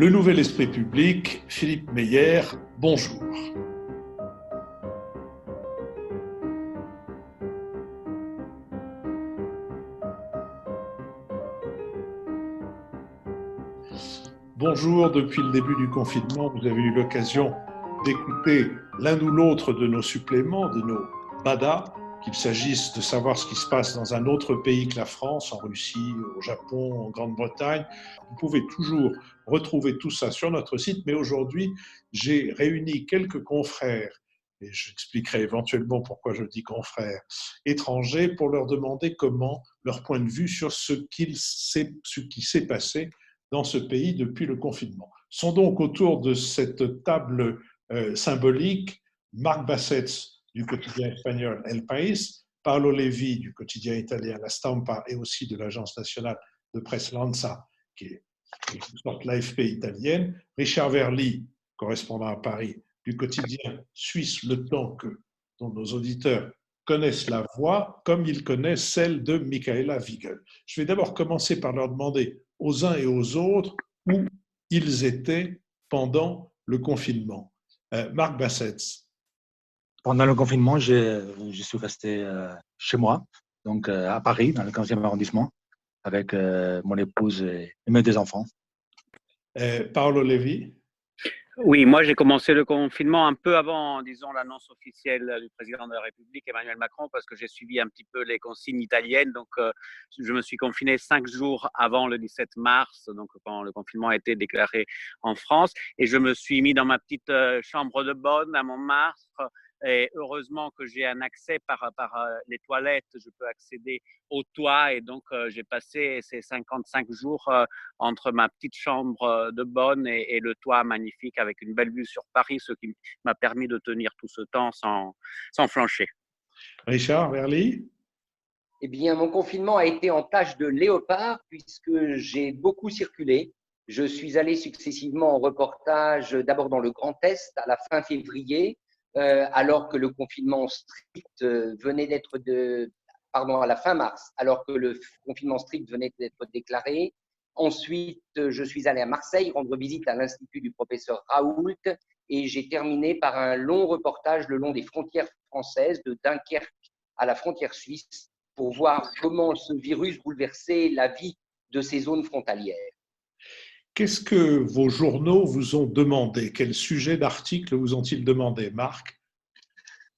Le Nouvel Esprit Public, Philippe Meyer, bonjour. Bonjour, depuis le début du confinement, vous avez eu l'occasion d'écouter l'un ou l'autre de nos suppléments, de nos BADA, qu'il s'agisse de savoir ce qui se passe dans un autre pays que la France, en Russie, au Japon, en Grande-Bretagne. Vous pouvez toujours retrouver tout ça sur notre site, mais aujourd'hui, j'ai réuni quelques confrères, et j'expliquerai éventuellement pourquoi je dis confrères, étrangers, pour leur demander comment leur point de vue sur ce qui s'est passé dans ce pays depuis le confinement. Sont donc autour de cette table symbolique Marc Bassets du quotidien espagnol El País, Paolo Levi du quotidien italien La Stampa et aussi de l'agence nationale de presse l'ANSA, qui est une sorte l'AFP italienne, Richard Verly, correspondant à Paris, du quotidien suisse Le Temps, dont nos auditeurs connaissent la voix comme ils connaissent celle de Michaela Wiegel. Je vais d'abord commencer par leur demander aux uns et aux autres où ils étaient pendant le confinement. Marc Bassets. Pendant le confinement, je suis resté chez moi, donc à Paris, dans le 15e arrondissement, avec mon épouse et mes deux enfants. Paolo Levi. Oui, moi j'ai commencé le confinement un peu avant, disons, l'annonce officielle du président de la République, Emmanuel Macron, parce que j'ai suivi un petit peu les consignes italiennes. Donc, je me suis confiné 5 jours avant le 17 mars, donc quand le confinement a été déclaré en France. Et je me suis mis dans ma petite chambre de bonne à Montmartre. Et heureusement que j'ai un accès par les toilettes, je peux accéder au toit. Et donc, j'ai passé ces 55 jours entre ma petite chambre de bonne et le toit magnifique avec une belle vue sur Paris, ce qui m'a permis de tenir tout ce temps sans flancher. Richard Verly. Eh bien, mon confinement a été en tâche de léopard puisque j'ai beaucoup circulé. Je suis allé successivement en reportage, d'abord dans le Grand Est à la fin février, alors que le confinement strict venait d'être à la fin mars, alors que le confinement strict venait d'être déclaré. Ensuite, je suis allé à Marseille rendre visite à l'Institut du professeur Raoult et j'ai terminé par un long reportage le long des frontières françaises, de Dunkerque à la frontière suisse, pour voir comment ce virus bouleversait la vie de ces zones frontalières. Qu'est-ce que vos journaux vous ont demandé? Quel sujet d'article vous ont-ils demandé, Marc?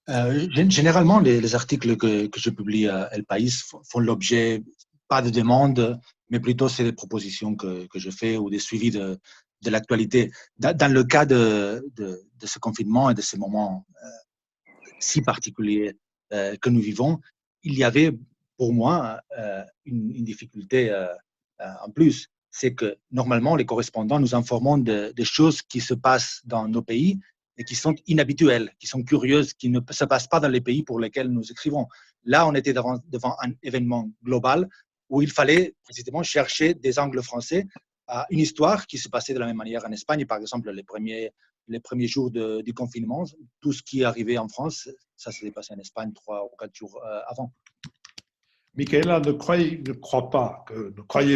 Généralement, les articles que je publie à El País font l'objet, pas de demandes, mais plutôt c'est des propositions que je fais ou des suivis de l'actualité. Dans le cas de ce confinement et de ces moments si particuliers que nous vivons, il y avait pour moi une difficulté en plus. C'est que normalement, les correspondants nous informent des choses qui se passent dans nos pays et qui sont inhabituelles, qui sont curieuses, qui ne se passent pas dans les pays pour lesquels nous écrivons. Là, on était devant un événement global où il fallait précisément chercher des angles français à une histoire qui se passait de la même manière en Espagne. Par exemple, les premiers jours du confinement, tout ce qui est arrivé en France, ça s'est passé en Espagne 3 ou 4 jours avant. Michaela, ne croyez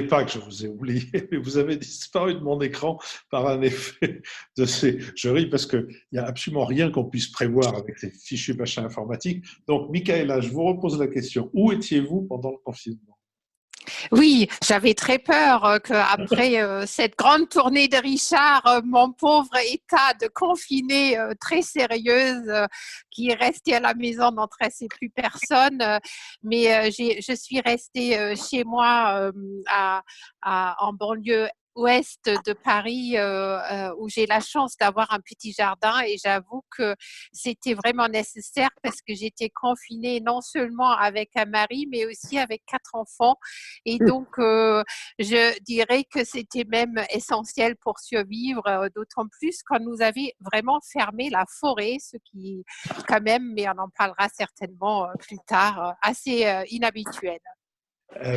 pas que je vous ai oublié, mais vous avez disparu de mon écran par un effet de ces... Je ris parce qu'il n'y a absolument rien qu'on puisse prévoir avec ces fichus machins informatiques. Donc, Michaela, je vous repose la question. Où étiez-vous pendant le confinement? Oui, j'avais très peur qu'après cette grande tournée de Richard, mon pauvre état de confiné très sérieuse qui est resté à la maison n'intéressait plus personne. Mais je suis restée chez moi en banlieue ouest de Paris où j'ai la chance d'avoir un petit jardin et j'avoue que c'était vraiment nécessaire parce que j'étais confinée non seulement avec un mari mais aussi avec 4 enfants et donc je dirais que c'était même essentiel pour survivre, d'autant plus quand nous avions vraiment fermé la forêt, ce qui quand même, mais on en parlera certainement plus tard, assez inhabituel.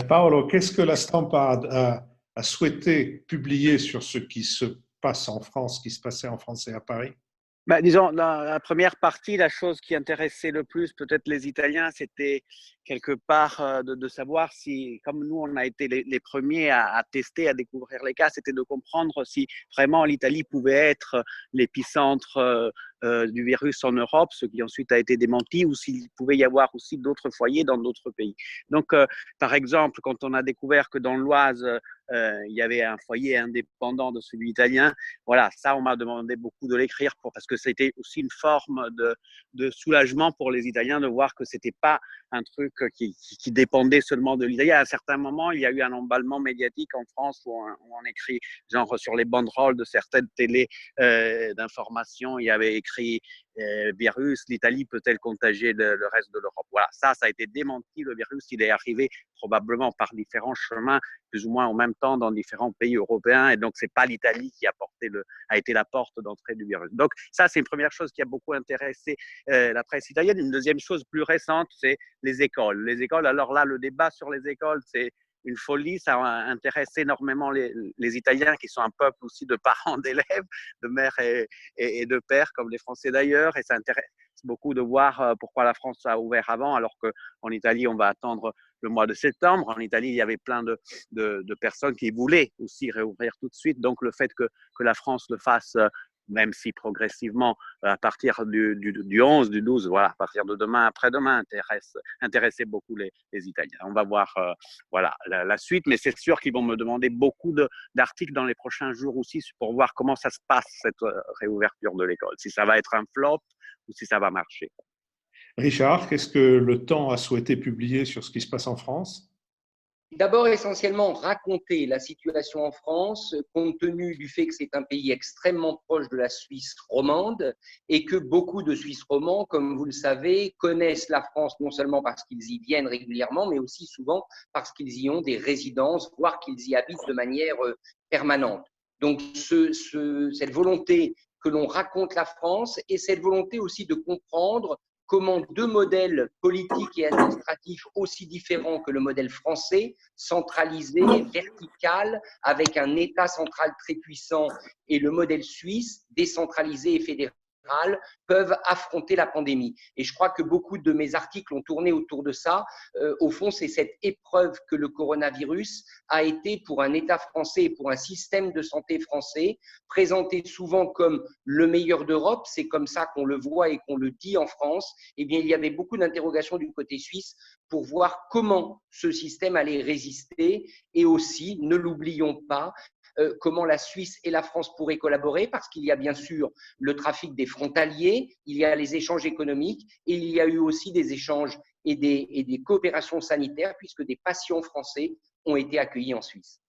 Paolo, qu'est-ce que la Stampa a souhaité publier sur ce qui se passe en France, qui se passait en France et à Paris? Disons, dans la première partie, la chose qui intéressait le plus peut-être les Italiens, c'était quelque part de savoir si, comme nous, on a été les premiers à tester, à découvrir les cas, c'était de comprendre si vraiment l'Italie pouvait être l'épicentre du virus en Europe, ce qui ensuite a été démenti, ou s'il pouvait y avoir aussi d'autres foyers dans d'autres pays. Donc, par exemple, quand on a découvert que dans l'Oise, il y avait un foyer indépendant de celui italien, voilà, ça, on m'a demandé beaucoup de l'écrire parce que c'était aussi une forme de soulagement pour les Italiens de voir que c'était pas un truc qui dépendait seulement de l'Italie. À un certain moment, il y a eu un emballement médiatique en France où on écrit, genre sur les banderoles de certaines télés d'information, il y avait écrit virus, l'Italie peut-elle contagier le reste de l'Europe? Voilà, ça a été démenti. Le virus, il est arrivé probablement par différents chemins, plus ou moins en même temps dans différents pays européens. Et donc, c'est pas l'Italie qui a été la porte d'entrée du virus. Donc, ça, c'est une première chose qui a beaucoup intéressé la presse italienne. Une deuxième chose plus récente, c'est les écoles. Les écoles, alors là, le débat sur les écoles, c'est une folie. Ça intéresse énormément les Italiens, qui sont un peuple aussi de parents d'élèves, de mères et de pères, comme les Français d'ailleurs. Et ça intéresse beaucoup de voir pourquoi la France a ouvert avant, alors qu'en Italie, on va attendre le mois de septembre. En Italie, il y avait plein de personnes qui voulaient aussi réouvrir tout de suite. Donc, le fait que la France le fasse, même si progressivement, à partir du 11, du 12, voilà, à partir de demain, après-demain, intéressait beaucoup les Italiens. On va voir voilà, la suite, mais c'est sûr qu'ils vont me demander beaucoup d'articles dans les prochains jours aussi pour voir comment ça se passe, cette réouverture de l'école, si ça va être un flop ou si ça va marcher. Richard, qu'est-ce que le Temps a souhaité publier sur ce qui se passe en France? D'abord, essentiellement, raconter la situation en France, compte tenu du fait que c'est un pays extrêmement proche de la Suisse romande et que beaucoup de Suisses romands, comme vous le savez, connaissent la France non seulement parce qu'ils y viennent régulièrement, mais aussi souvent parce qu'ils y ont des résidences, voire qu'ils y habitent de manière permanente. Donc, cette volonté que l'on raconte la France et cette volonté aussi de comprendre comment deux modèles politiques et administratifs aussi différents que le modèle français, centralisé, vertical, avec un État central très puissant, et le modèle suisse, décentralisé et fédéral, peuvent affronter la pandémie. Et je crois que beaucoup de mes articles ont tourné autour de ça. Au fond, c'est cette épreuve que le coronavirus a été pour un État français et pour un système de santé français, présenté souvent comme le meilleur d'Europe. C'est comme ça qu'on le voit et qu'on le dit en France. Eh bien, il y avait beaucoup d'interrogations du côté suisse pour voir comment ce système allait résister et aussi, ne l'oublions pas, comment la Suisse et la France pourraient collaborer, parce qu'il y a bien sûr le trafic des frontaliers, il y a les échanges économiques et il y a eu aussi des échanges et des coopérations sanitaires, puisque des patients français ont été accueillis en Suisse.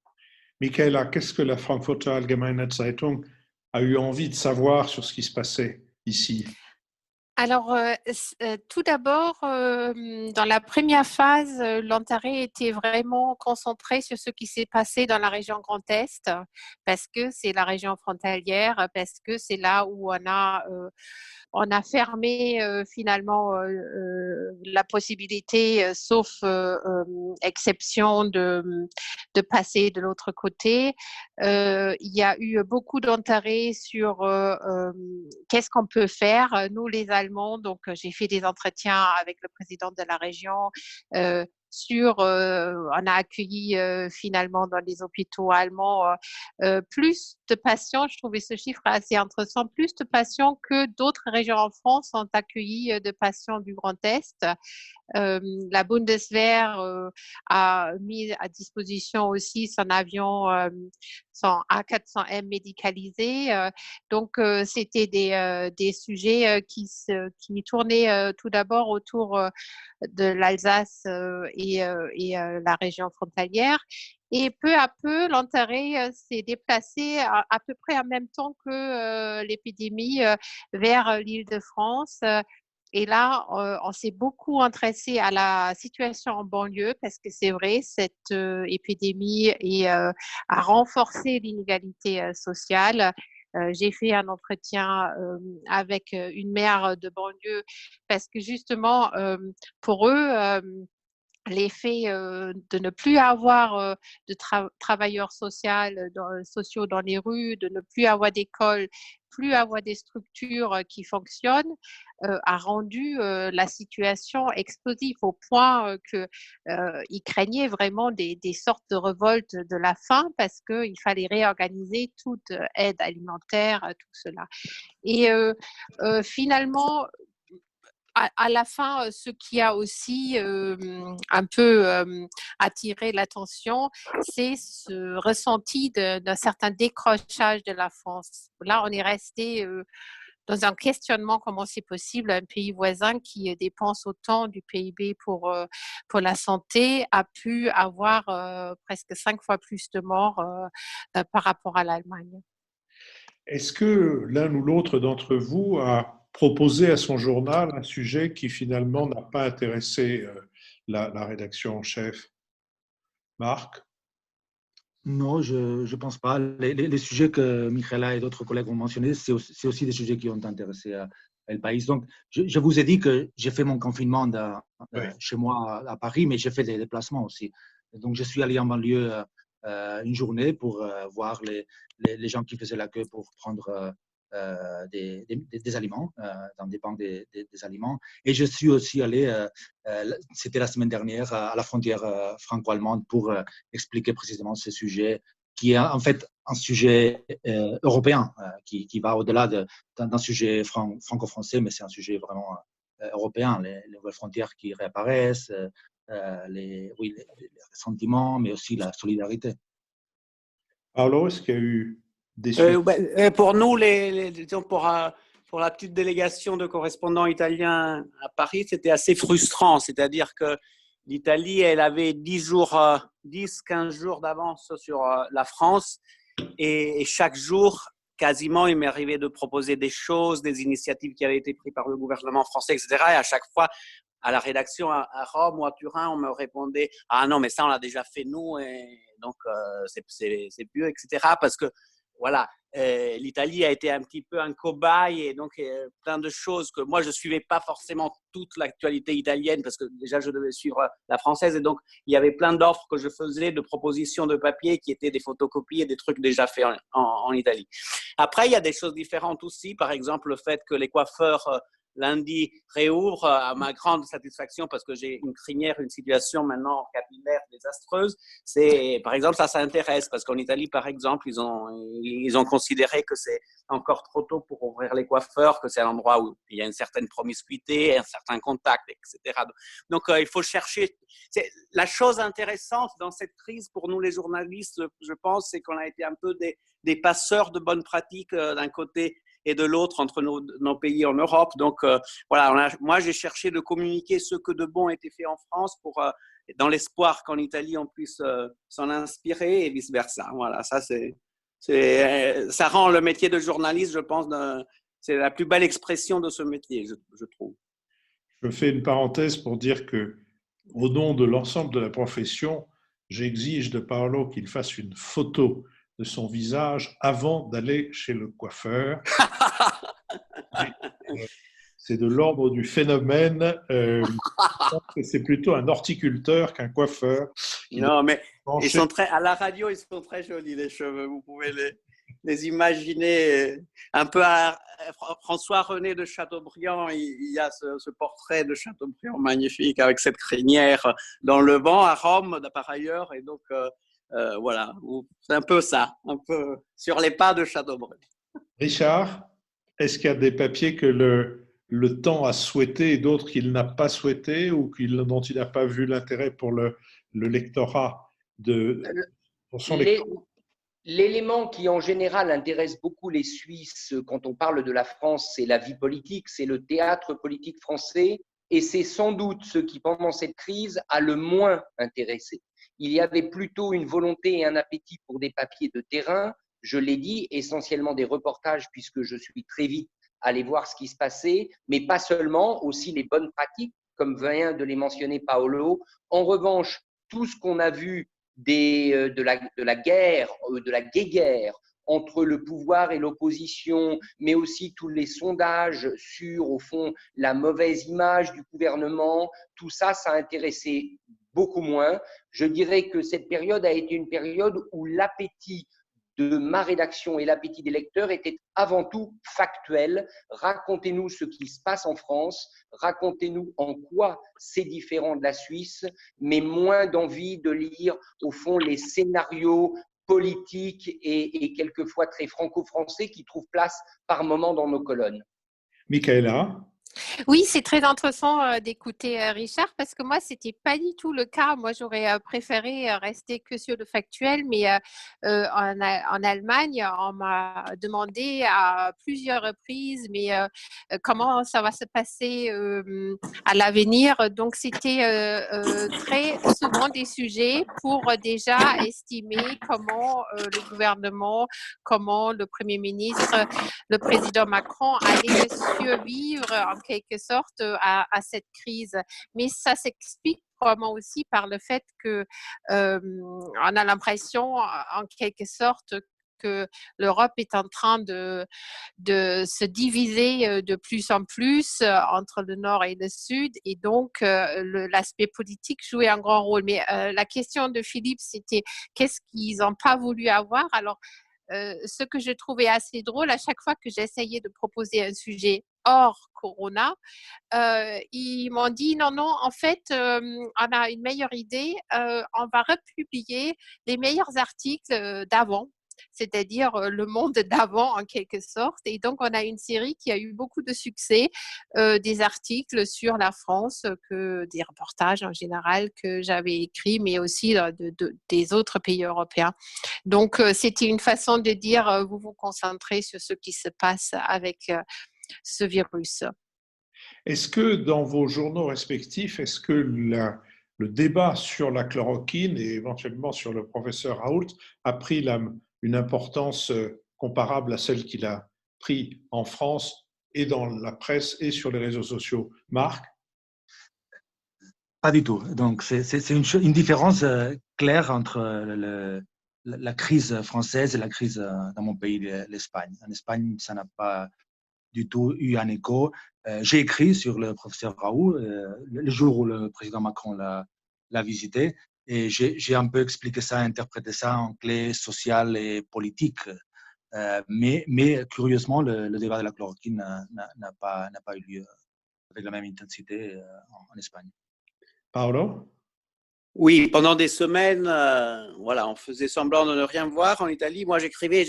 Michaela, qu'est-ce que la Frankfurter Allgemeine Zeitung a eu envie de savoir sur ce qui se passait ici? Alors, tout d'abord, dans la première phase, l'intérêt était vraiment concentré sur ce qui s'est passé dans la région Grand Est, parce que c'est la région frontalière, parce que c'est là où on a fermé finalement la possibilité, sauf exception, de passer de l'autre côté. Il y a eu beaucoup d'intérêt sur qu'est-ce qu'on peut faire, nous les Allemands. Donc, j'ai fait des entretiens avec le président de la région on a accueilli finalement dans les hôpitaux allemands plus de patients, je trouvais ce chiffre assez intéressant, plus de patients que d'autres régions en France ont accueilli de patients du Grand Est. La Bundeswehr a mis à disposition aussi son avion, son A400M médicalisé. Donc, c'était des sujets qui tournaient tout d'abord autour de l'Alsace et la région frontalière. Et peu à peu, l'intérêt s'est déplacé à peu près en même temps que l'épidémie vers l'Île-de-France. Et là, on s'est beaucoup intéressé à la situation en banlieue parce que c'est vrai, cette épidémie a renforcé l'inégalité sociale. J'ai fait un entretien avec une maire de banlieue parce que justement, pour eux, l'effet de ne plus avoir de travailleurs sociaux dans les rues, de ne plus avoir d'école, plus avoir des structures qui fonctionnent a rendu la situation explosive au point qu'ils craignaient vraiment des sortes de révoltes de la faim parce qu'il fallait réorganiser toute aide alimentaire, tout cela. Et finalement, à la fin, ce qui a aussi un peu attiré l'attention, c'est ce ressenti d'un certain décrochage de la France. Là, on est resté dans un questionnement, comment c'est possible un pays voisin qui dépense autant du PIB pour la santé a pu avoir presque 5 fois plus de morts par rapport à l'Allemagne. Est-ce que l'un ou l'autre d'entre vous a proposé à son journal un sujet qui finalement n'a pas intéressé la rédaction en chef? Marc? Non, je ne pense pas. Les sujets que Michaela et d'autres collègues ont mentionnés, c'est aussi des sujets qui ont intéressé El País. Donc, je vous ai dit que j'ai fait mon confinement Oui. chez moi à Paris, mais j'ai fait des déplacements aussi. Donc, je suis allé en banlieue une journée pour voir les gens qui faisaient la queue pour prendre des aliments, dans des banques des aliments. Et je suis aussi allé, c'était la semaine dernière, à la frontière franco-allemande pour expliquer précisément ce sujet qui est en fait un sujet européen, qui va au-delà d'un sujet franco-français, mais c'est un sujet vraiment européen, les nouvelles frontières qui réapparaissent, les sentiments, mais aussi la solidarité. Paolo, est-ce qu'il y a eu des Pour nous, disons pour la petite délégation de correspondants italiens à Paris, c'était assez frustrant. C'est-à-dire que l'Italie, elle avait 10-15 jours d'avance sur la France et chaque jour, quasiment, il m'est arrivé de proposer des choses, des initiatives qui avaient été prises par le gouvernement français, etc. Et à chaque fois, à la rédaction à Rome ou à Turin, on me répondait « Ah non, mais ça, on l'a déjà fait nous, et donc c'est mieux, etc. » Parce que, voilà, l'Italie a été un petit peu un cobaye et donc plein de choses que moi, je ne suivais pas forcément toute l'actualité italienne parce que déjà, je devais suivre la française et donc, il y avait plein d'offres que je faisais, de propositions de papier qui étaient des photocopies et des trucs déjà faits en Italie. Après, il y a des choses différentes aussi. Par exemple, le fait que les coiffeurs lundi réouvre à ma grande satisfaction parce que j'ai une crinière, une situation maintenant capillaire désastreuse. C'est, par exemple, ça intéresse parce qu'en Italie, par exemple, ils ont considéré que c'est encore trop tôt pour ouvrir les coiffeurs, que c'est un endroit où il y a une certaine promiscuité, un certain contact, etc. Donc, il faut chercher. La chose intéressante dans cette crise pour nous les journalistes, je pense, c'est qu'on a été un peu des passeurs de bonnes pratiques d'un côté et de l'autre entre nos pays en Europe. Donc, voilà, moi, j'ai cherché de communiquer ce que de bon était fait en France dans l'espoir qu'en Italie, on puisse s'en inspirer et vice-versa. Voilà, ça rend le métier de journaliste, je pense, c'est la plus belle expression de ce métier, je trouve. Je fais une parenthèse pour dire que, au nom de l'ensemble de la profession, j'exige de Paolo qu'il fasse une photo de son visage avant d'aller chez le coiffeur. C'est de l'ordre du phénomène. C'est plutôt un horticulteur qu'un coiffeur. Non, mais à la radio, ils sont très jolis, les cheveux. Vous pouvez les imaginer. Un peu à François-René de Chateaubriand, il y a ce portrait de Chateaubriand magnifique avec cette crinière dans le vent à Rome, par ailleurs. Et donc, voilà, c'est un peu ça, un peu sur les pas de Chateaubriand. Richard, est-ce qu'il y a des papiers que le temps a souhaité et d'autres qu'il n'a pas souhaité ou dont il n'a pas vu l'intérêt pour le lectorat pour son lectorat? L'élément qui en général intéresse beaucoup les Suisses quand on parle de la France, c'est la vie politique, c'est le théâtre politique français et c'est sans doute ce qui pendant cette crise a le moins intéressé. Il y avait plutôt une volonté et un appétit pour des papiers de terrain, je l'ai dit, essentiellement des reportages puisque je suis très vite allé voir ce qui se passait, mais pas seulement, aussi les bonnes pratiques, comme vient de les mentionner Paolo. En revanche, tout ce qu'on a vu de la guerre, de la guéguerre entre le pouvoir et l'opposition, mais aussi tous les sondages sur, au fond, la mauvaise image du gouvernement, tout ça, ça a intéressé beaucoup moins. Je dirais que cette période a été une période où l'appétit de ma rédaction et l'appétit des lecteurs était avant tout factuel. Racontez-nous ce qui se passe en France, racontez-nous en quoi c'est différent de la Suisse, mais moins d'envie de lire au fond les scénarios politiques et quelquefois très franco-français qui trouvent place par moment dans nos colonnes. Michaela? Oui, c'est très intéressant d'écouter Richard parce que moi, c'était pas du tout le cas. Moi, j'aurais préféré rester que sur le factuel, mais en Allemagne, on m'a demandé à plusieurs reprises, mais comment ça va se passer à l'avenir. Donc, c'était très souvent des sujets pour déjà estimer comment le gouvernement, comment le Premier ministre, le président Macron allait survivre en quelque sorte à cette crise. Mais ça s'explique probablement aussi par le fait que on a l'impression en quelque sorte que l'Europe est en train de se diviser de plus en plus entre le Nord et le Sud, et donc l'aspect politique jouait un grand rôle. Mais la question de Philippe, c'était qu'est-ce qu'ils n'ont pas voulu avoir? Alors, ce que je trouvais assez drôle, à chaque fois que j'essayais de proposer un sujet hors Corona, ils m'ont dit non, en fait, on a une meilleure idée, on va republier les meilleurs articles d'avant, c'est-à-dire le monde d'avant en quelque sorte. Et donc, on a une série qui a eu beaucoup de succès, des articles sur la France, des reportages en général que j'avais écrits, mais aussi des autres pays européens. Donc, c'était une façon de dire, vous vous concentrez sur ce qui se passe avec ce virus. Est-ce que dans vos journaux respectifs, est-ce que le débat sur la chloroquine et éventuellement sur le professeur Raoult a pris une importance comparable à celle qu'il a pris en France et dans la presse et sur les réseaux sociaux? Marc? Pas du tout. Donc, c'est une différence claire entre la crise française et la crise dans mon pays, l'Espagne. En Espagne, ça n'a pas du tout eu un écho. J'ai écrit sur le professeur Raoult le jour où le président Macron l'a visité, et j'ai un peu expliqué ça, interprété ça en clé sociale et politique. Mais curieusement, le débat de la chloroquine n'a pas eu lieu avec la même intensité en Espagne. Paolo? Oui, pendant des semaines, voilà, on faisait semblant de ne rien voir en Italie. Moi, j'écrivais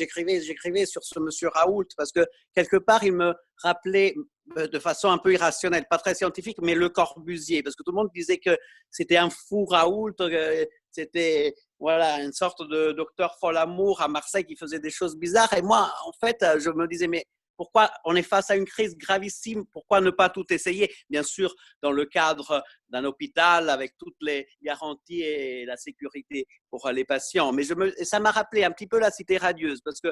sur ce monsieur Raoult parce que quelque part, il me rappelait de façon un peu irrationnelle, pas très scientifique, mais le Corbusier, parce que tout le monde disait que c'était un fou Raoult, c'était voilà une sorte de docteur Folamour à Marseille qui faisait des choses bizarres. Et moi, en fait, je me disais mais pourquoi on est face à une crise gravissime? Pourquoi ne pas tout essayer? Bien sûr, dans le cadre d'un hôpital avec toutes les garanties et la sécurité pour les patients. Mais ça m'a rappelé un petit peu la Cité radieuse parce que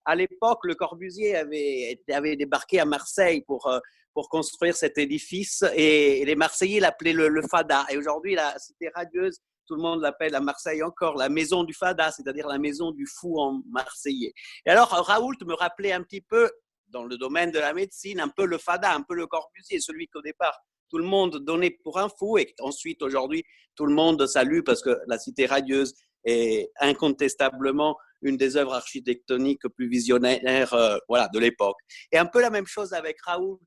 à l'époque, Le Corbusier avait débarqué à Marseille pour construire cet édifice et les Marseillais l'appelaient le Fada. Et aujourd'hui, la Cité radieuse, tout le monde l'appelle à Marseille encore la maison du Fada, c'est-à-dire la maison du fou en marseillais. Et alors, Raoult me rappelait un petit peu dans le domaine de la médecine, un peu le Fada, un peu le Corbusier, celui qu'au départ, tout le monde donnait pour un fou et ensuite, aujourd'hui, tout le monde salue parce que la Cité radieuse est incontestablement une des œuvres architectoniques plus visionnaires de l'époque. Et un peu la même chose avec Raoult.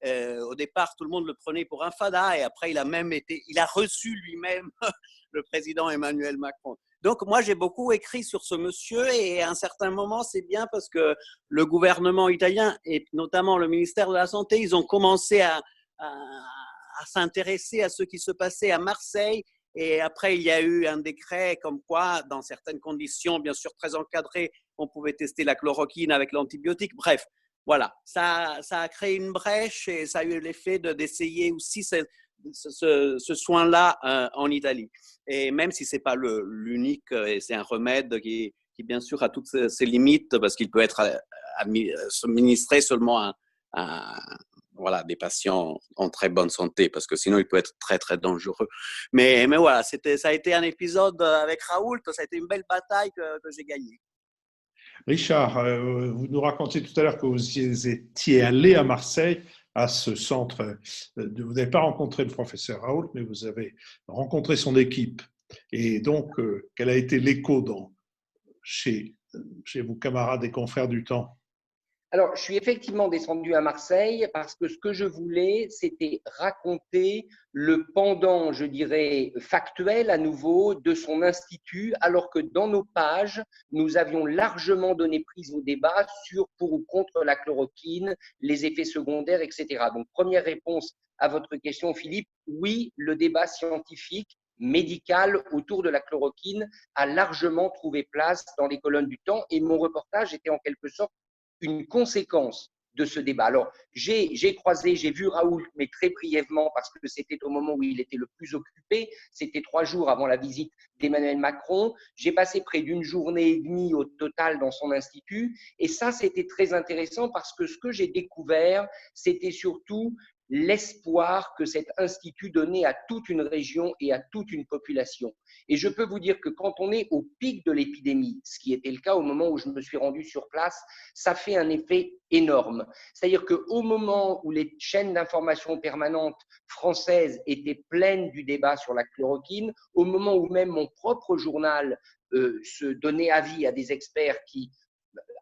Au départ, tout le monde le prenait pour un Fada et après, il a reçu lui-même le président Emmanuel Macron. Donc, moi, j'ai beaucoup écrit sur ce monsieur et à un certain moment, c'est bien parce que le gouvernement italien et notamment le ministère de la Santé, ils ont commencé à s'intéresser à ce qui se passait à Marseille. Et après, il y a eu un décret comme quoi, dans certaines conditions, bien sûr très encadrées, on pouvait tester la chloroquine avec l'antibiotique. Bref, voilà, ça a créé une brèche et ça a eu l'effet d'essayer aussi ce soin-là en Italie. Et même si ce n'est pas l'unique, et c'est un remède qui bien sûr a toutes ses limites parce qu'il peut être administré seulement à des patients en très bonne santé parce que sinon il peut être très très dangereux. Mais voilà, ça a été un épisode avec Raoult, ça a été une belle bataille que j'ai gagnée. Richard, vous nous racontiez tout à l'heure que vous étiez allé à Marseille, à ce centre. Vous n'avez pas rencontré le professeur Raoult, mais vous avez rencontré son équipe. Et donc, quel a été l'écho chez chez vos camarades et confrères du temps? Alors, je suis effectivement descendu à Marseille parce que ce que je voulais, c'était raconter le pendant, je dirais, factuel à nouveau de son institut, alors que dans nos pages, nous avions largement donné prise au débat sur pour ou contre la chloroquine, les effets secondaires, etc. Donc, première réponse à votre question, Philippe, oui, le débat scientifique médical autour de la chloroquine a largement trouvé place dans les colonnes du temps et mon reportage était en quelque sorte une conséquence de ce débat. Alors, j'ai vu Raoult, mais très brièvement, parce que c'était au moment où il était le plus occupé. C'était 3 jours avant la visite d'Emmanuel Macron. J'ai passé près d'une journée et demie au total dans son institut. Et ça, c'était très intéressant parce que ce que j'ai découvert, c'était surtout l'espoir que cet institut donnait à toute une région et à toute une population. Et je peux vous dire que quand on est au pic de l'épidémie, ce qui était le cas au moment où je me suis rendu sur place, ça fait un effet énorme. C'est-à-dire qu'au moment où les chaînes d'information permanentes françaises étaient pleines du débat sur la chloroquine, au moment où même mon propre journal se donnait avis à des experts qui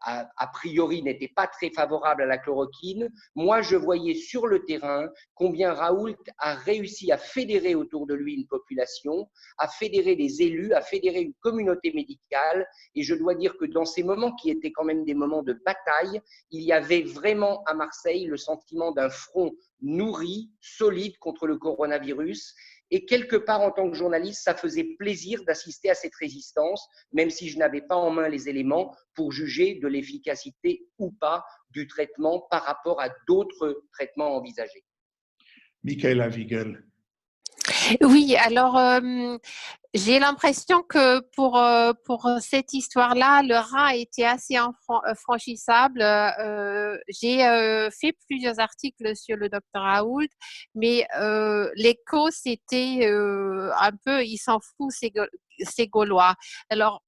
a priori n'était pas très favorable à la chloroquine, moi je voyais sur le terrain combien Raoult a réussi à fédérer autour de lui une population, à fédérer des élus, à fédérer une communauté médicale. Et je dois dire que dans ces moments qui étaient quand même des moments de bataille, il y avait vraiment à Marseille le sentiment d'un front nourri, solide contre le coronavirus. Et quelque part, en tant que journaliste, ça faisait plaisir d'assister à cette résistance, même si je n'avais pas en main les éléments pour juger de l'efficacité ou pas du traitement par rapport à d'autres traitements envisagés. Michaela Wiegel. Oui, alors j'ai l'impression que pour cette histoire-là, le Rhin était assez infranchissable. J'ai fait plusieurs articles sur le docteur Raoult, mais l'écho, c'était un peu, il s'en fout, c'est Gaulois. Alors,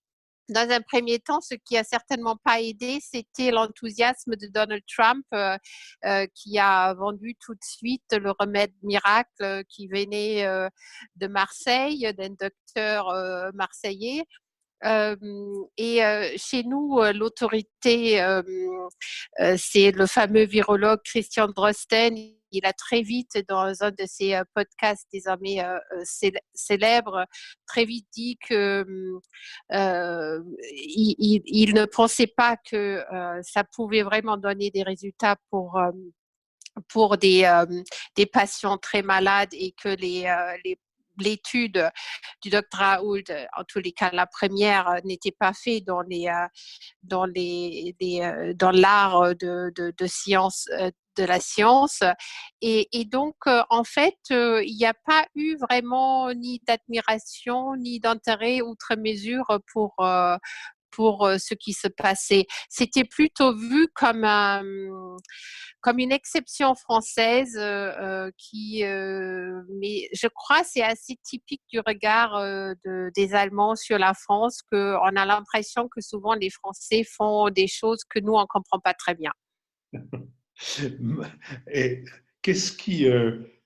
dans un premier temps, ce qui a certainement pas aidé, c'était l'enthousiasme de Donald Trump qui a vendu tout de suite le remède miracle qui venait de Marseille, d'un docteur marseillais. Chez nous, l'autorité, c'est le fameux virologue Christian Drosten. Il a très vite, dans un de ses podcasts désormais célèbres, très vite dit que il ne pensait pas que ça pouvait vraiment donner des résultats pour des patients très malades et que l'étude du Dr Raoult, en tous les cas la première, n'était pas faite dans l'art de science, de la science. Et donc, en fait, il n'y a pas eu vraiment ni d'admiration ni d'intérêt outre mesure pour ce qui se passait. C'était plutôt vu comme une exception française mais je crois que c'est assez typique du regard des Allemands sur la France, qu'on a l'impression que souvent les Français font des choses que nous, on ne comprend pas très bien. Et qu'est-ce qui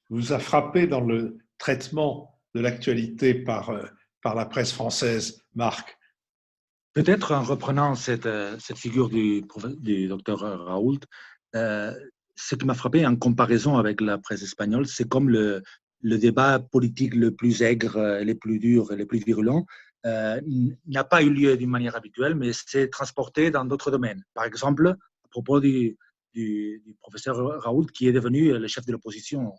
vous a frappé dans le traitement de l'actualité par la presse française, Marc? Peut-être en reprenant cette figure du docteur Raoult, ce qui m'a frappé en comparaison avec la presse espagnole, c'est comme le débat politique le plus aigre, le plus dur et le plus virulent n'a pas eu lieu d'une manière habituelle, mais s'est transporté dans d'autres domaines. Par exemple, à propos du professeur Raoult, qui est devenu le chef de l'opposition,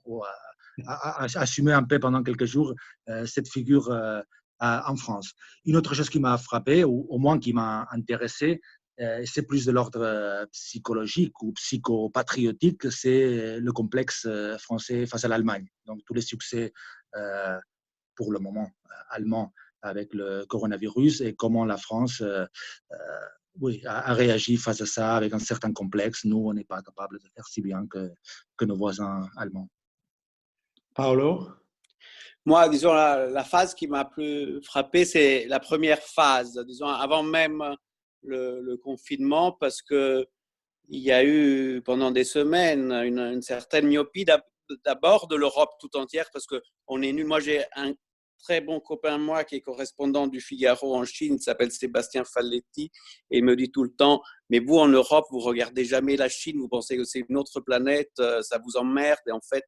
a assumé un peu pendant quelques jours cette figure en France. Une autre chose qui m'a frappé, ou au moins qui m'a intéressé, c'est plus de l'ordre psychologique ou psychopatriotique, c'est le complexe français face à l'Allemagne. Donc tous les succès pour le moment allemands avec le coronavirus et comment la France a réagi face à ça avec un certain complexe. Nous, on n'est pas capable de faire si bien que nos voisins allemands. Paolo? Moi, disons, la phase qui m'a plus frappé, c'est la première phase, disons, avant même le confinement, parce qu'il y a eu pendant des semaines une certaine myopie d'abord de l'Europe tout entière, parce qu'on est nul. Moi, j'ai très bon copain de moi qui est correspondant du Figaro en Chine, il s'appelle Sébastien Falletti, et il me dit tout le temps, mais vous en Europe, vous regardez jamais la Chine, vous pensez que c'est une autre planète, ça vous emmerde, et en fait,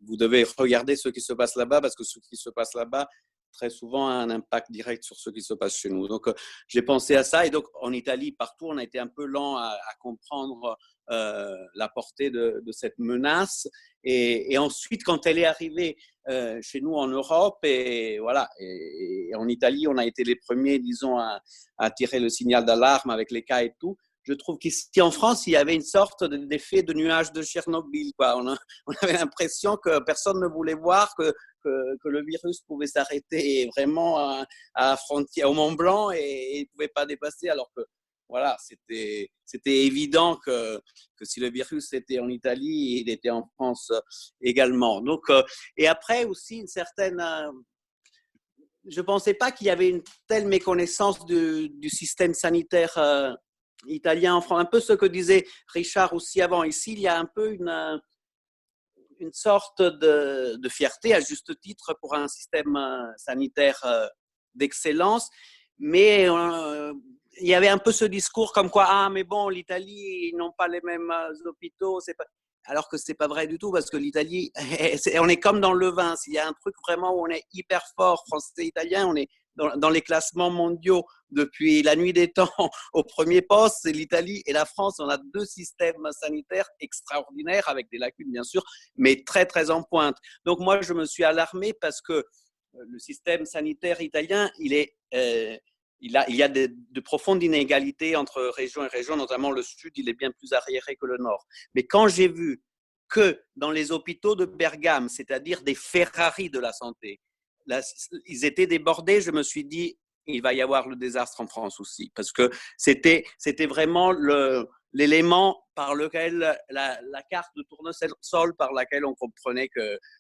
vous devez regarder ce qui se passe là-bas, parce que ce qui se passe là-bas, très souvent, a un impact direct sur ce qui se passe chez nous. Donc, j'ai pensé à ça, et donc en Italie, partout, on a été un peu lent à comprendre la portée de cette menace. Et ensuite, quand elle est arrivée chez nous en Europe, et voilà, et en Italie, on a été les premiers, disons, à tirer le signal d'alarme avec les cas et tout. Je trouve qu'ici en France, il y avait une sorte d'effet de nuage de Tchernobyl, quoi. On avait l'impression que personne ne voulait voir que le virus pouvait s'arrêter vraiment à la frontière, au Mont Blanc, et il ne pouvait pas dépasser, alors que voilà, c'était évident que si le virus était en Italie, il était en France également. Donc, et après aussi une certaine… je ne pensais pas qu'il y avait une telle méconnaissance du système sanitaire italien en France. Un peu ce que disait Richard aussi avant. Ici, il y a un peu une sorte de fierté, à juste titre, pour un système sanitaire d'excellence. Mais il y avait un peu ce discours comme quoi, ah, mais bon, l'Italie, ils n'ont pas les mêmes hôpitaux. C'est pas… Alors que ce n'est pas vrai du tout, parce que l'Italie, on est comme dans le vin. S'il y a un truc vraiment où on est hyper fort, français, italien, on est dans les classements mondiaux depuis la nuit des temps au premier poste, c'est l'Italie et la France. On a deux systèmes sanitaires extraordinaires, avec des lacunes bien sûr, mais très très en pointe. Donc moi, je me suis alarmé parce que le système sanitaire italien, il y a de profondes inégalités entre région et région, notamment le sud, il est bien plus arriéré que le nord. Mais quand j'ai vu que dans les hôpitaux de Bergame, c'est-à-dire des Ferrari de la santé, là, ils étaient débordés, je me suis dit, il va y avoir le désastre en France aussi, parce que c'était vraiment l'élément par lequel, la carte de tournesol par laquelle on comprenait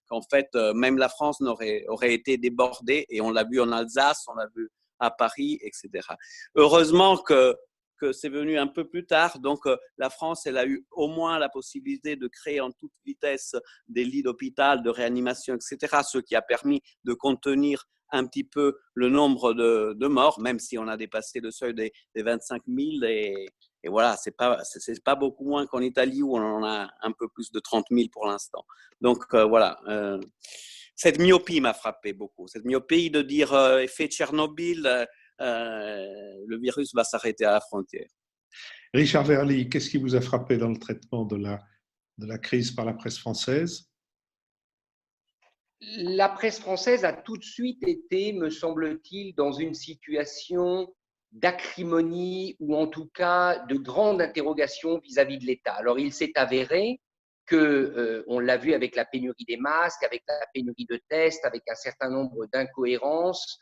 qu'en fait, même la France aurait été débordée, et on l'a vu en Alsace, on l'a vu à Paris, etc. Heureusement que c'est venu un peu plus tard, donc la France, elle a eu au moins la possibilité de créer en toute vitesse des lits d'hôpital, de réanimation, etc., ce qui a permis de contenir un petit peu le nombre de morts, même si on a dépassé le seuil des 25 000, et voilà, c'est pas beaucoup moins qu'en Italie, où on en a un peu plus de 30 000 pour l'instant. Donc voilà, cette myopie m'a frappé beaucoup, cette myopie de dire effet Tchernobyl, le virus va s'arrêter à la frontière. Richard Verly, qu'est-ce qui vous a frappé dans le traitement de la crise par la presse française? La presse française a tout de suite été, me semble-t-il, dans une situation d'acrimonie, ou en tout cas de grande interrogation vis-à-vis de l'État. Alors, il s'est avéré que, on l'a vu avec la pénurie des masques, avec la pénurie de tests, avec un certain nombre d'incohérences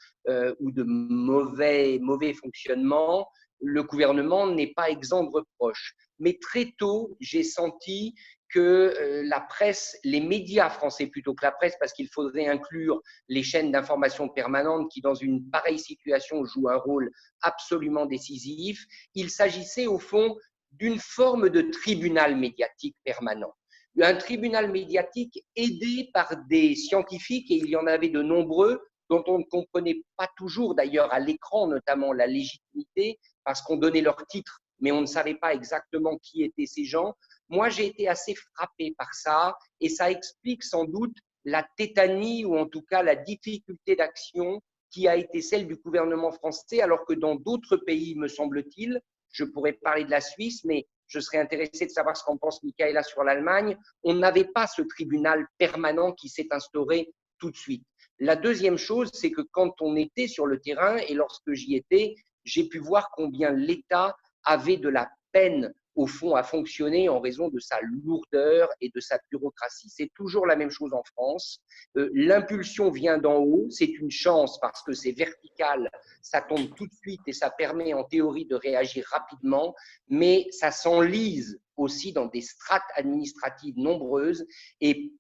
ou de mauvais fonctionnements, le gouvernement n'est pas exempt de reproches. Mais très tôt, j'ai senti que la presse, les médias français plutôt que la presse, parce qu'il faudrait inclure les chaînes d'information permanentes qui, dans une pareille situation, jouent un rôle absolument décisif, il s'agissait au fond d'une forme de tribunal médiatique permanent. Un tribunal médiatique aidé par des scientifiques, et il y en avait de nombreux, dont on ne comprenait pas toujours d'ailleurs à l'écran, notamment la légitimité, parce qu'on donnait leur titre, mais on ne savait pas exactement qui étaient ces gens. Moi, j'ai été assez frappé par ça, et ça explique sans doute la tétanie, ou en tout cas la difficulté d'action qui a été celle du gouvernement français, alors que dans d'autres pays, me semble-t-il, je pourrais parler de la Suisse, mais je serais intéressé de savoir ce qu'en pense Michaela sur l'Allemagne, on n'avait pas ce tribunal permanent qui s'est instauré tout de suite. La deuxième chose, c'est que quand on était sur le terrain, et lorsque j'y étais, j'ai pu voir combien l'État avait de la peine au fond à fonctionner en raison de sa lourdeur et de sa bureaucratie. C'est toujours la même chose en France. L'impulsion vient d'en haut, c'est une chance parce que c'est vertical, ça tombe tout de suite et ça permet en théorie de réagir rapidement, mais ça s'enlise aussi dans des strates administratives nombreuses. Et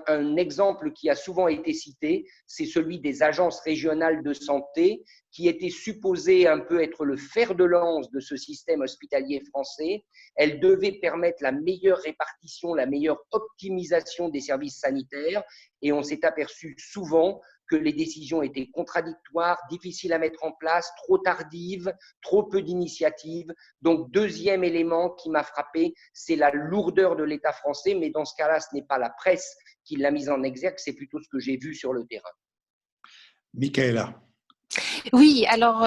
un exemple qui a souvent été cité, c'est celui des agences régionales de santé qui étaient supposées un peu être le fer de lance de ce système hospitalier français. Elles devaient permettre la meilleure répartition, la meilleure optimisation des services sanitaires, et on s'est aperçu souvent que les décisions étaient contradictoires, difficiles à mettre en place, trop tardives, trop peu d'initiatives. Donc, deuxième élément qui m'a frappé, c'est la lourdeur de l'État français, mais dans ce cas-là, ce n'est pas la presse qui l'a mise en exergue, c'est plutôt ce que j'ai vu sur le terrain. Michaela. Oui, alors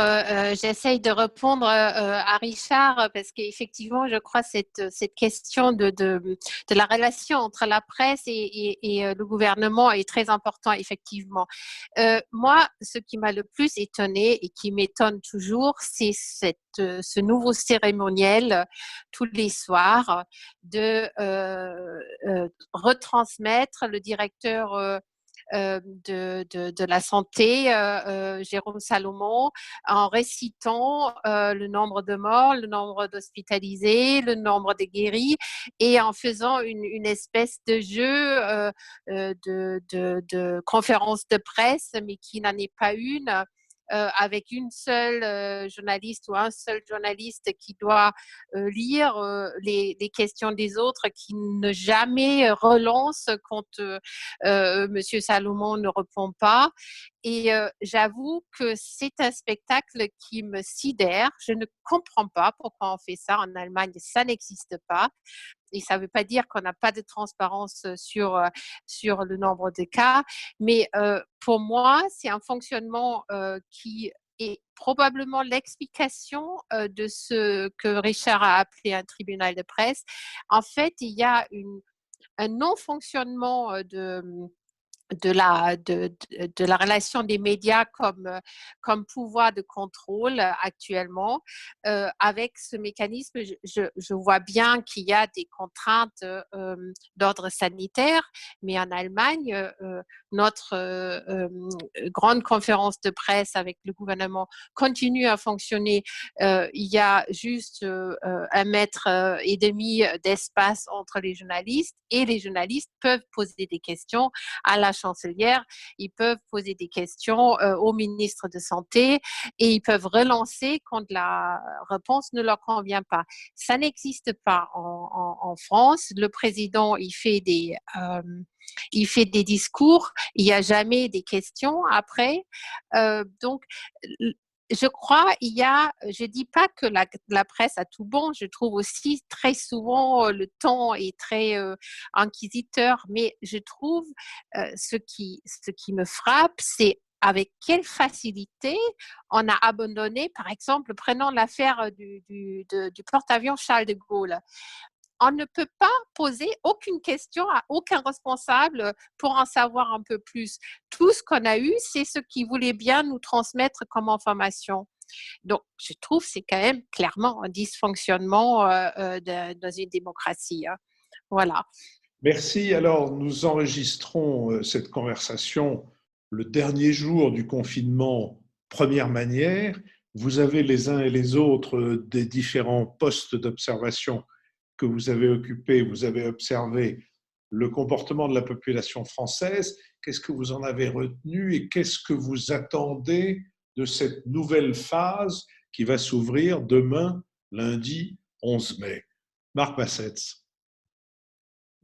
j'essaye de répondre à Richard parce qu'effectivement, je crois cette question de la relation entre la presse et le gouvernement est très important, effectivement. Moi, ce qui m'a le plus étonné et qui m'étonne toujours, c'est ce nouveau cérémoniel tous les soirs de retransmettre le directeur de la santé, Jérôme Salomon, en récitant le nombre de morts, le nombre d'hospitalisés, le nombre de guéris, et en faisant une espèce de jeu de conférence de presse, mais qui n'en est pas une. Avec une seule journaliste ou un seul journaliste qui doit lire les questions des autres, qui ne jamais relance quand Monsieur Salomon ne répond pas. Et j'avoue que c'est un spectacle qui me sidère. Je ne comprends pas pourquoi on fait ça. En Allemagne, ça n'existe pas. Et ça ne veut pas dire qu'on n'a pas de transparence sur le nombre de cas. Mais pour moi, c'est un fonctionnement qui est probablement l'explication de ce que Richard a appelé un tribunal de presse. En fait, il y a un non-fonctionnement de la relation des médias comme pouvoir de contrôle actuellement. Avec ce mécanisme, je vois bien qu'il y a des contraintes d'ordre sanitaire, mais en Allemagne, notre grande conférence de presse avec le gouvernement continue à fonctionner. Il y a juste 1,5 mètre d'espace entre les journalistes, et les journalistes peuvent poser des questions à la chancelière, ils peuvent poser des questions au ministre de Santé, et ils peuvent relancer quand la réponse ne leur convient pas. Ça n'existe pas en France. Le président, il fait des discours, il n'y a jamais des questions après. Donc, je crois, je dis pas que la presse a tout bon, je trouve aussi très souvent le ton est très inquisiteur, mais je trouve ce qui me frappe, c'est avec quelle facilité on a abandonné, par exemple, prenons l'affaire du porte-avions Charles de Gaulle. On ne peut pas poser aucune question à aucun responsable pour en savoir un peu plus. Tout ce qu'on a eu, c'est ce qu'ils voulaient bien nous transmettre comme information. Donc, je trouve que c'est quand même clairement un dysfonctionnement dans une démocratie. Hein. Voilà. Merci. Alors, nous enregistrons cette conversation le dernier jour du confinement, première manière. Vous avez les uns et les autres des différents postes d'observation que vous avez occupés. Vous avez observé le comportement de la population française. Qu'est-ce que vous en avez retenu et qu'est-ce que vous attendez de cette nouvelle phase qui va s'ouvrir demain, lundi 11 mai? Marc Bassets.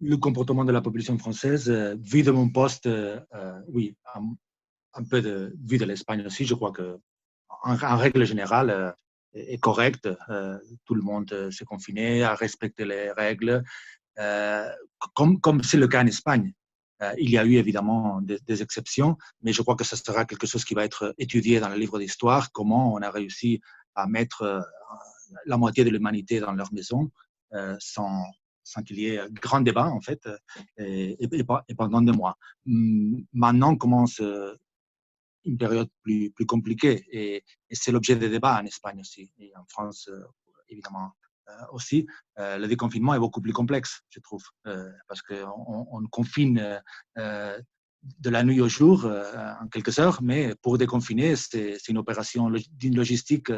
Le comportement de la population française, vu de mon poste, oui, un peu vu de l'Espagne aussi, je crois que en règle générale est correct. Tout le monde s'est confiné, a respecté les règles, comme c'est le cas en Espagne. Il y a eu évidemment des exceptions, mais je crois que ce sera quelque chose qui va être étudié dans le livre d'histoire, comment on a réussi à mettre la moitié de l'humanité dans leur maison sans qu'il y ait grand débat, en fait, et pendant des mois. Maintenant commence une période plus compliquée, et c'est l'objet des débats en Espagne aussi, et en France, évidemment, aussi. Le déconfinement est beaucoup plus complexe, je trouve, parce qu'on confine de la nuit au jour, en quelques heures, mais pour déconfiner, c'est une opération d'une logistique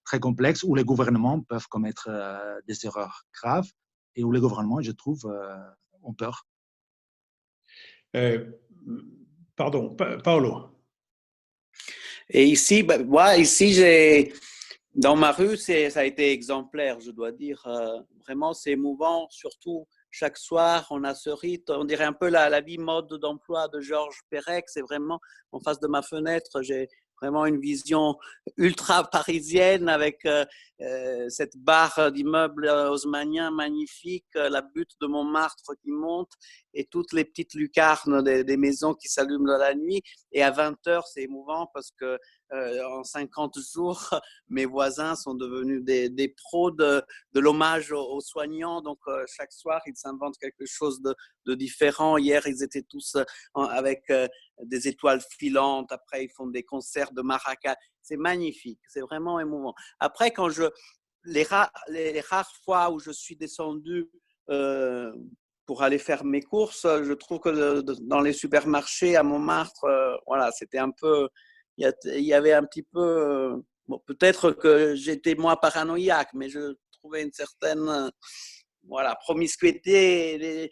très complexe, où les gouvernements peuvent commettre des erreurs graves, et où les gouvernements, je trouve, ont peur. Pardon, Paolo. Et ici, moi, dans ma rue, ça a été exemplaire, je dois dire. Vraiment, c'est émouvant, surtout chaque soir, on a ce rythme, on dirait un peu la vie mode d'emploi de Georges Perec. C'est vraiment en face de ma fenêtre, j'ai vraiment une vision ultra parisienne avec cette barre d'immeubles haussmanniens magnifique, la butte de Montmartre qui monte et toutes les petites lucarnes des maisons qui s'allument dans la nuit. Et à 20h, c'est émouvant parce que en 50 jours, mes voisins sont devenus des pros de l'hommage aux soignants. Donc, chaque soir, ils s'inventent quelque chose de différent. Hier, ils étaient tous avec des étoiles filantes. Après, ils font des concerts de maracas. C'est magnifique. C'est vraiment émouvant. Après, les rares fois où je suis descendu pour aller faire mes courses, je trouve que dans les supermarchés à Montmartre, voilà, c'était un peu, il y avait un petit peu, bon, peut-être que j'étais moins paranoïaque, mais je trouvais une certaine, voilà, promiscuité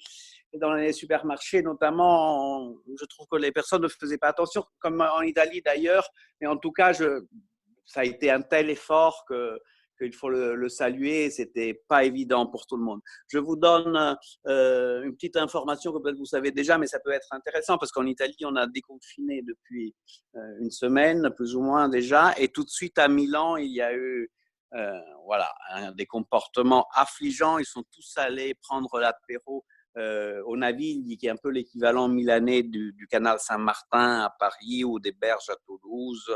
dans les supermarchés, notamment. Je trouve que les personnes ne faisaient pas attention, comme en Italie d'ailleurs, mais en tout cas, ça a été un tel effort qu'il faut le saluer. C'était pas évident pour tout le monde. Je vous donne une petite information que peut-être vous savez déjà, mais ça peut être intéressant parce qu'en Italie, on a déconfiné depuis une semaine, plus ou moins déjà, et tout de suite à Milan, il y a eu voilà, des comportements affligeants. Ils sont tous allés prendre l'apéro au Navigli, qui est un peu l'équivalent milanais du canal Saint-Martin à Paris ou des berges à Toulouse.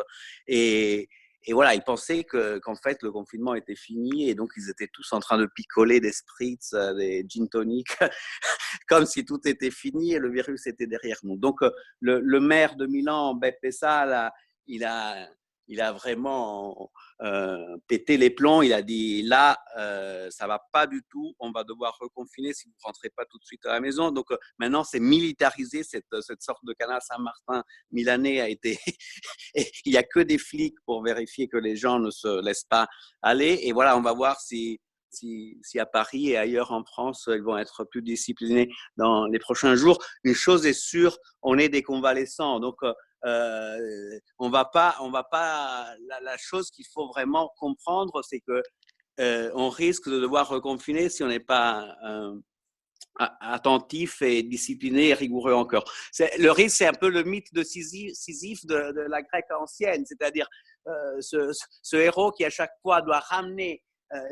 Et voilà, ils pensaient qu'en fait, le confinement était fini et donc ils étaient tous en train de picoler des spritz, des gin tonic, comme si tout était fini et le virus était derrière nous. Donc, le maire de Milan, Beppe Sala, il a vraiment pété les plombs. Il a dit là, ça va pas du tout. On va devoir reconfiner si vous rentrez pas tout de suite à la maison. Donc maintenant, c'est militarisé. Cette sorte de canal Saint-Martin milanais a été. Il y a que des flics pour vérifier que les gens ne se laissent pas aller. Et voilà, on va voir si à Paris et ailleurs en France, ils vont être plus disciplinés dans les prochains jours. Une chose est sûre, on est des convalescents. Donc on va pas. La chose qu'il faut vraiment comprendre, c'est que on risque de devoir reconfiner si on n'est pas attentif et discipliné et rigoureux encore. Le risque, c'est un peu le mythe de Sisyphe de la Grecque ancienne, c'est-à-dire ce héros qui à chaque fois doit ramener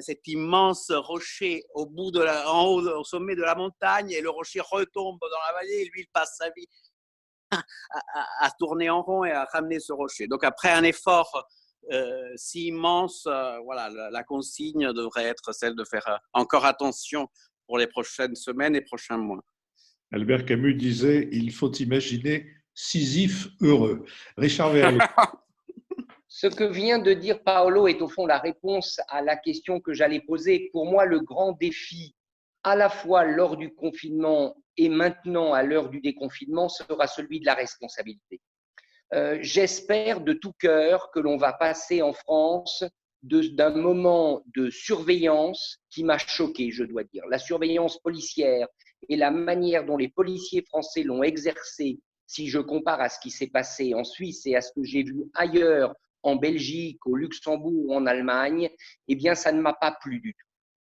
cet immense rocher en haut, au sommet de la montagne, et le rocher retombe dans la vallée, et lui, il passe sa vie à tourner en rond et à ramener ce rocher. Donc après un effort si immense, voilà, la consigne devrait être celle de faire encore attention pour les prochaines semaines et prochains mois. Albert Camus disait « Il faut imaginer Sisyphe heureux ». Richard Verlet. Ce que vient de dire Paolo est au fond la réponse à la question que j'allais poser. Pour moi, le grand défi, à la fois lors du confinement et maintenant à l'heure du déconfinement, sera celui de la responsabilité. J'espère de tout cœur que l'on va passer en France d'un moment de surveillance qui m'a choqué, je dois dire. La surveillance policière et la manière dont les policiers français l'ont exercée, si je compare à ce qui s'est passé en Suisse et à ce que j'ai vu ailleurs, en Belgique, au Luxembourg ou en Allemagne, eh bien, ça ne m'a pas plu du tout.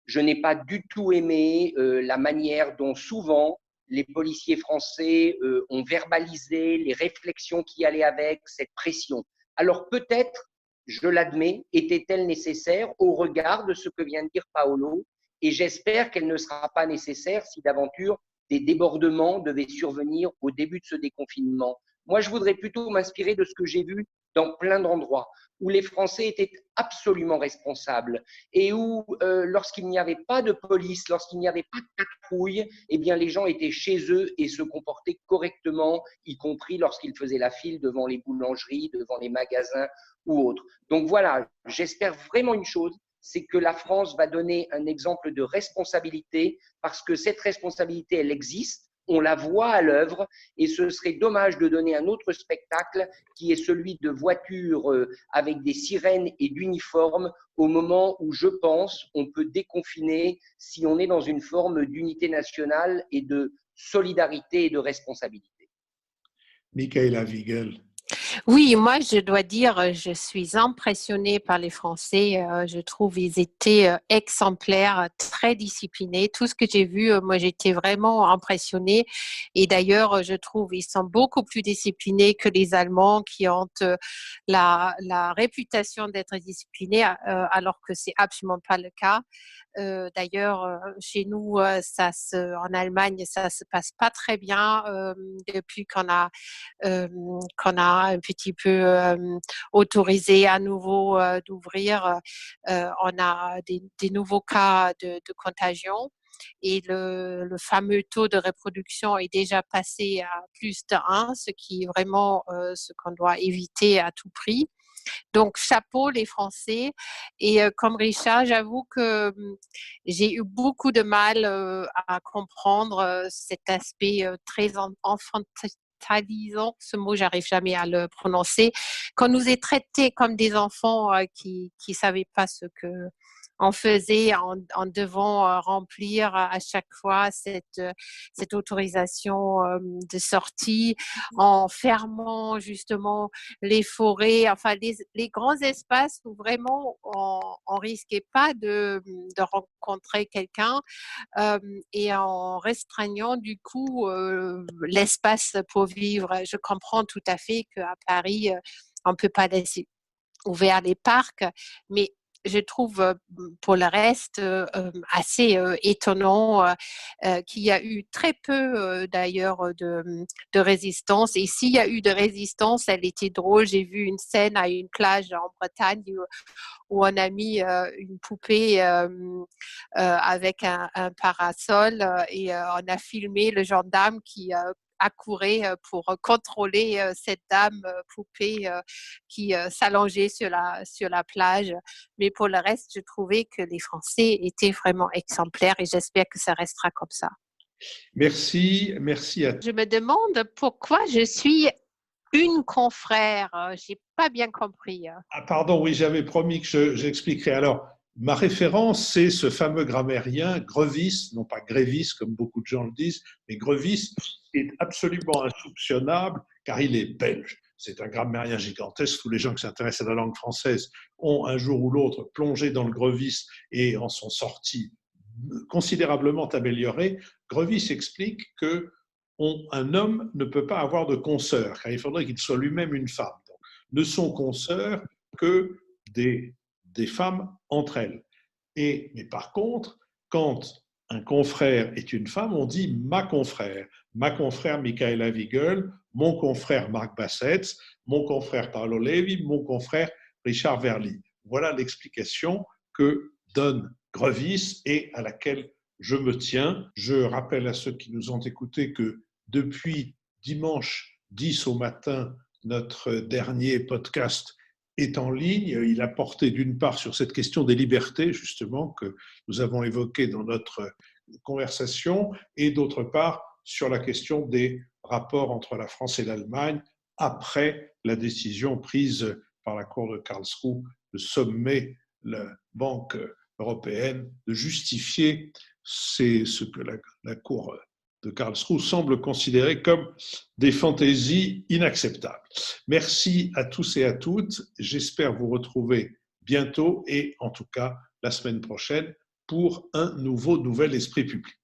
Je n'ai pas du tout aimé la manière dont souvent les policiers français ont verbalisé les réflexions qui allaient avec cette pression. Alors peut-être, je l'admets, était-elle nécessaire au regard de ce que vient de dire Paolo, et j'espère qu'elle ne sera pas nécessaire si d'aventure des débordements devaient survenir au début de ce déconfinement. Moi, je voudrais plutôt m'inspirer de ce que j'ai vu dans plein d'endroits où les Français étaient absolument responsables et où, lorsqu'il n'y avait pas de police, lorsqu'il n'y avait pas de patrouille, eh bien, les gens étaient chez eux et se comportaient correctement, y compris lorsqu'ils faisaient la file devant les boulangeries, devant les magasins ou autres. Donc voilà, j'espère vraiment une chose, c'est que la France va donner un exemple de responsabilité parce que cette responsabilité, elle existe. On la voit à l'œuvre et ce serait dommage de donner un autre spectacle qui est celui de voitures avec des sirènes et d'uniformes au moment où, je pense, on peut déconfiner si on est dans une forme d'unité nationale et de solidarité et de responsabilité. Michaela Wiegel. Oui, moi, je dois dire, je suis impressionnée par les Français. Je trouve qu'ils étaient exemplaires, très disciplinés. Tout ce que j'ai vu, moi, j'étais vraiment impressionnée. Et d'ailleurs, je trouve qu'ils sont beaucoup plus disciplinés que les Allemands qui ont la réputation d'être disciplinés, alors que c'est absolument pas le cas. D'ailleurs, chez nous, en Allemagne, ça se passe pas très bien depuis qu'on a un petit peu autorisé à nouveau d'ouvrir. On a des nouveaux cas de contagion. Et le fameux taux de reproduction est déjà passé à plus de 1, ce qui est vraiment ce qu'on doit éviter à tout prix. Donc, chapeau les Français. Et comme Richard, j'avoue que j'ai eu beaucoup de mal à comprendre cet aspect très enfantalisant, ce mot, j'arrive jamais à le prononcer, qu'on nous est traités comme des enfants qui savaient pas ce que on faisait en devant remplir à chaque fois cette autorisation de sortie, en fermant justement les forêts, enfin les grands espaces où vraiment on risquait pas de rencontrer quelqu'un et en restreignant du coup l'espace pour vivre. Je comprends tout à fait qu'à Paris, on ne peut pas laisser ouvert les parcs, mais je trouve pour le reste assez étonnant qu'il y a eu très peu d'ailleurs de résistance. Et s'il y a eu de résistance, elle était drôle. J'ai vu une scène à une plage en Bretagne où on a mis une poupée avec un parasol et on a filmé le gendarme qui accourait pour contrôler cette dame poupée qui s'allongeait sur la plage. Mais pour le reste, je trouvais que les Français étaient vraiment exemplaires et j'espère que ça restera comme ça. Merci à Je me demande pourquoi je suis une confrère. J'ai pas bien compris. Ah, pardon, oui, j'avais promis que j'expliquerai. Alors, ma référence, c'est ce fameux grammairien Grevis, non pas Grévis, comme beaucoup de gens le disent, mais Grevis est absolument insoupçonnable car il est belge. C'est un grammairien gigantesque. Tous les gens qui s'intéressent à la langue française ont un jour ou l'autre plongé dans le Grevis et en sont sortis considérablement améliorés. Grevis explique que un homme ne peut pas avoir de consoeur, car il faudrait qu'il soit lui-même une femme. Donc, ne sont consoeurs que des femmes entre elles. Mais par contre, quand un confrère est une femme, on dit ma confrère Michaela Wiegel, mon confrère Marc Bassett, mon confrère Paolo Levi, mon confrère Richard Verly. Voilà l'explication que donne Grevis et à laquelle je me tiens. Je rappelle à ceux qui nous ont écoutés que depuis dimanche 10 au matin, notre dernier podcast est en ligne. Il a porté d'une part sur cette question des libertés, justement, que nous avons évoquée dans notre conversation, et d'autre part sur la question des rapports entre la France et l'Allemagne après la décision prise par la Cour de Karlsruhe de sommer la Banque européenne de justifier ce que la Cour de Karlsruhe semble considérer comme des fantaisies inacceptables. Merci à tous et à toutes. J'espère vous retrouver bientôt et en tout cas la semaine prochaine pour un nouvel esprit public.